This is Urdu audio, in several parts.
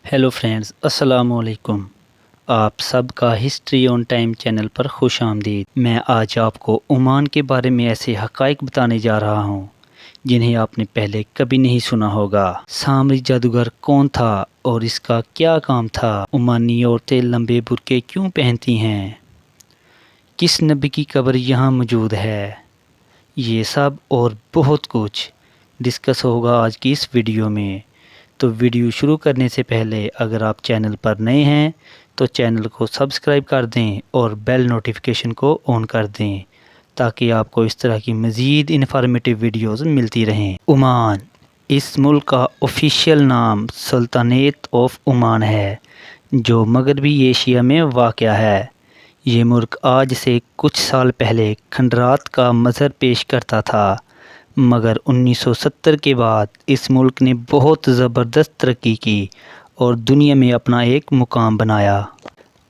ہیلو فرینڈز، السلام علیکم۔ آپ سب کا ہسٹری آن ٹائم چینل پر خوش آمدید۔ میں آج آپ کو عمان کے بارے میں ایسے حقائق بتانے جا رہا ہوں جنہیں آپ نے پہلے کبھی نہیں سنا ہوگا۔ سامری جادوگر کون تھا اور اس کا کیا کام تھا؟ عمانی عورتیں لمبے برقعے کیوں پہنتی ہیں؟ کس نبی کی قبر یہاں موجود ہے؟ یہ سب اور بہت کچھ ڈسکس ہوگا آج کی اس ویڈیو میں۔ تو ویڈیو شروع کرنے سے پہلے اگر آپ چینل پر نئے ہیں تو چینل کو سبسکرائب کر دیں اور بیل نوٹیفیکیشن کو آن کر دیں تاکہ آپ کو اس طرح کی مزید انفارمیٹیو ویڈیوز ملتی رہیں۔ عمان، اس ملک کا آفیشیل نام سلطنت آف عمان ہے جو مغربی ایشیا میں واقع ہے۔ یہ ملک آج سے کچھ سال پہلے کھنڈرات کا مظہر پیش کرتا تھا، مگر 1970 کے بعد اس ملک نے بہت زبردست ترقی کی اور دنیا میں اپنا ایک مقام بنایا۔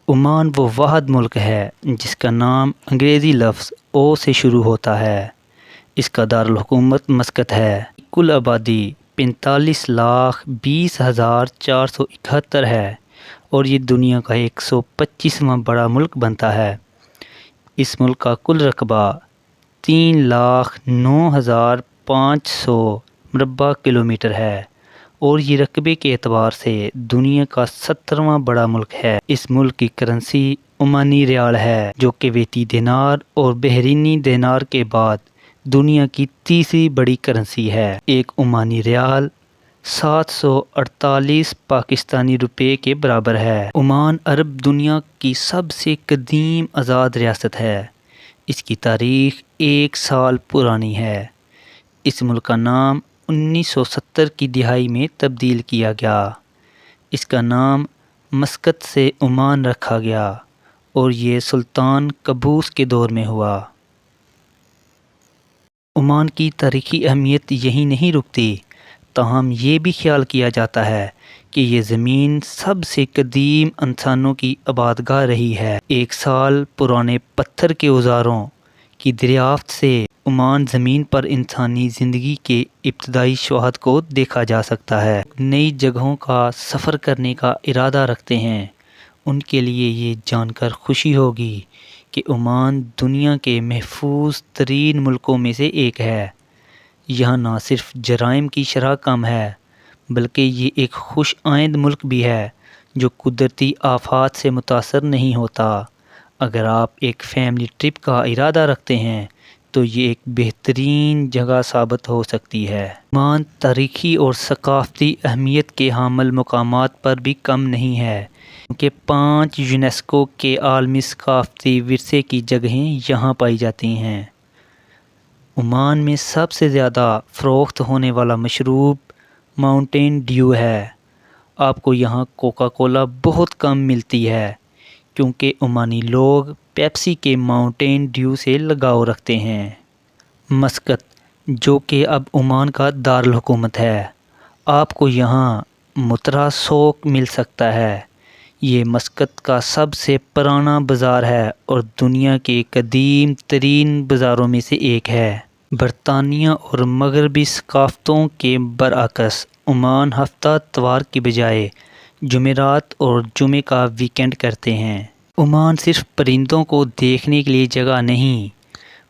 عمان وہ واحد ملک ہے جس کا نام انگریزی لفظ او سے شروع ہوتا ہے۔ اس کا دارالحکومت مسقط ہے۔ کل آبادی 45,20,471 ہے اور یہ دنیا کا 125واں بڑا ملک بنتا ہے۔ اس ملک کا کل رقبہ 3,09,500 مربع کلومیٹر ہے اور یہ رقبے کے اعتبار سے دنیا کا 17واں بڑا ملک ہے۔ اس ملک کی کرنسی عمانی ریال ہے جو کویتی دینار اور بحرینی دینار کے بعد دنیا کی تیسری بڑی کرنسی ہے۔ ایک عمانی ریال 748 پاکستانی روپے کے برابر ہے۔ عمان عرب دنیا کی سب سے قدیم آزاد ریاست ہے۔ اس کی تاریخ 1 سال پرانی ہے۔ اس ملک کا نام 1970 کی دہائی میں تبدیل کیا گیا۔ اس کا نام مسقط سے عمان رکھا گیا اور یہ سلطان قابوس کے دور میں ہوا۔ عمان کی تاریخی اہمیت یہی نہیں رکتی، تاہم یہ بھی خیال کیا جاتا ہے کہ یہ زمین سب سے قدیم انسانوں کی آبادگاہ رہی ہے۔ 1 سال پرانے پتھر کے اوزاروں کی دریافت سے عمان زمین پر انسانی زندگی کے ابتدائی شواہد کو دیکھا جا سکتا ہے۔ نئی جگہوں کا سفر کرنے کا ارادہ رکھتے ہیں ان کے لیے یہ جان کر خوشی ہوگی کہ عمان دنیا کے محفوظ ترین ملکوں میں سے ایک ہے۔ یہاں نہ صرف جرائم کی شرح کم ہے بلکہ یہ ایک خوش آئند ملک بھی ہے جو قدرتی آفات سے متاثر نہیں ہوتا۔ اگر آپ ایک فیملی ٹرپ کا ارادہ رکھتے ہیں تو یہ ایک بہترین جگہ ثابت ہو سکتی ہے۔ عمان تاریخی اور ثقافتی اہمیت کے حامل مقامات پر بھی کم نہیں ہے کیونکہ 5 یونیسکو کے عالمی ثقافتی ورثے کی جگہیں یہاں پائی جاتی ہیں۔ عمان میں سب سے زیادہ فروخت ہونے والا مشروب ماؤنٹین ڈیو ہے۔ آپ کو یہاں کوکا کولا بہت کم ملتی ہے کیونکہ عمانی لوگ پیپسی کے ماؤنٹین ڈیو سے لگاؤ رکھتے ہیں۔ مسقط، جو کہ اب عمان کا دارالحکومت ہے، آپ کو یہاں مترا سوق مل سکتا ہے۔ یہ مسقط کا سب سے پرانا بازار ہے اور دنیا کے قدیم ترین بازاروں میں سے ایک ہے۔ برطانیہ اور مغربی ثقافتوں کے برعکس عمان ہفتہ اتوار کی بجائے جمعرات اور جمعے کا ویکینڈ کرتے ہیں۔ عمان صرف پرندوں کو دیکھنے کے لیے جگہ نہیں،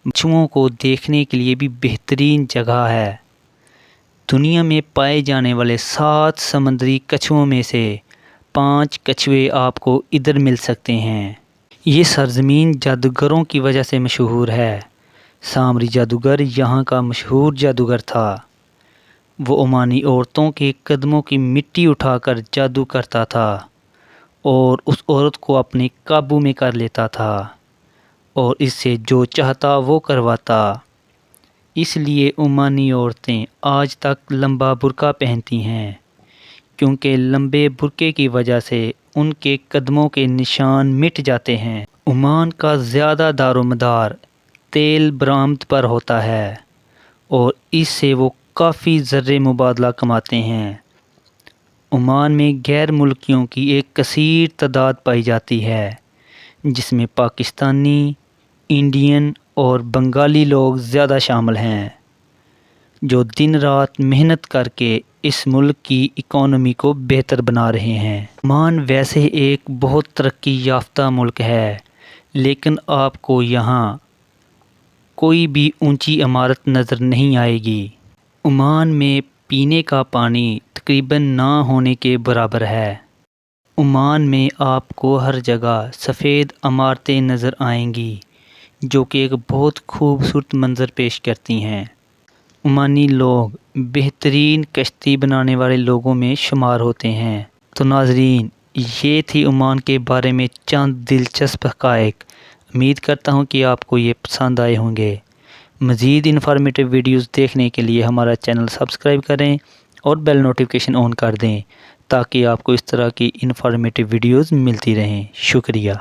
کچھوؤں کو دیکھنے کے لیے بھی بہترین جگہ ہے۔ دنیا میں پائے جانے والے 7 سمندری کچھوؤں میں سے 5 کچھوے آپ کو ادھر مل سکتے ہیں۔ یہ سرزمین جادوگروں کی وجہ سے مشہور ہے۔ سامری جادوگر یہاں کا مشہور جادوگر تھا۔ وہ عمانی عورتوں کے قدموں کی مٹی اٹھا کر جادو کرتا تھا اور اس عورت کو اپنے قابو میں کر لیتا تھا اور اس سے جو چاہتا وہ کرواتا۔ اس لیے عمانی عورتیں آج تک لمبا برقع پہنتی ہیں کیونکہ لمبے برقعے کی وجہ سے ان کے قدموں کے نشان مٹ جاتے ہیں۔ عمان کا زیادہ دار و مدار تیل برآمد پر ہوتا ہے اور اس سے وہ کافی زر مبادلہ کماتے ہیں۔ عمان میں غیر ملکیوں کی ایک کثیر تعداد پائی جاتی ہے جس میں پاکستانی، انڈین اور بنگالی لوگ زیادہ شامل ہیں جو دن رات محنت کر کے اس ملک کی اکانومی کو بہتر بنا رہے ہیں۔ عمان ویسے ایک بہت ترقی یافتہ ملک ہے، لیکن آپ کو یہاں کوئی بھی اونچی عمارت نظر نہیں آئے گی۔ عمان میں پینے کا پانی تقریباً نہ ہونے کے برابر ہے۔ عمان میں آپ کو ہر جگہ سفید عمارتیں نظر آئیں گی جو کہ ایک بہت خوبصورت منظر پیش کرتی ہیں۔ عمانی لوگ بہترین کشتی بنانے والے لوگوں میں شمار ہوتے ہیں۔ تو ناظرین، یہ تھی عمان کے بارے میں چند دلچسپ حقائق۔ امید کرتا ہوں کہ آپ کو یہ پسند آئے ہوں گے۔ مزید انفارمیٹیو ویڈیوز دیکھنے کے لیے ہمارا چینل سبسکرائب کریں اور بیل نوٹیفیکیشن آن کر دیں تاکہ آپ کو اس طرح کی انفارمیٹیو ویڈیوز ملتی رہیں۔ شکریہ۔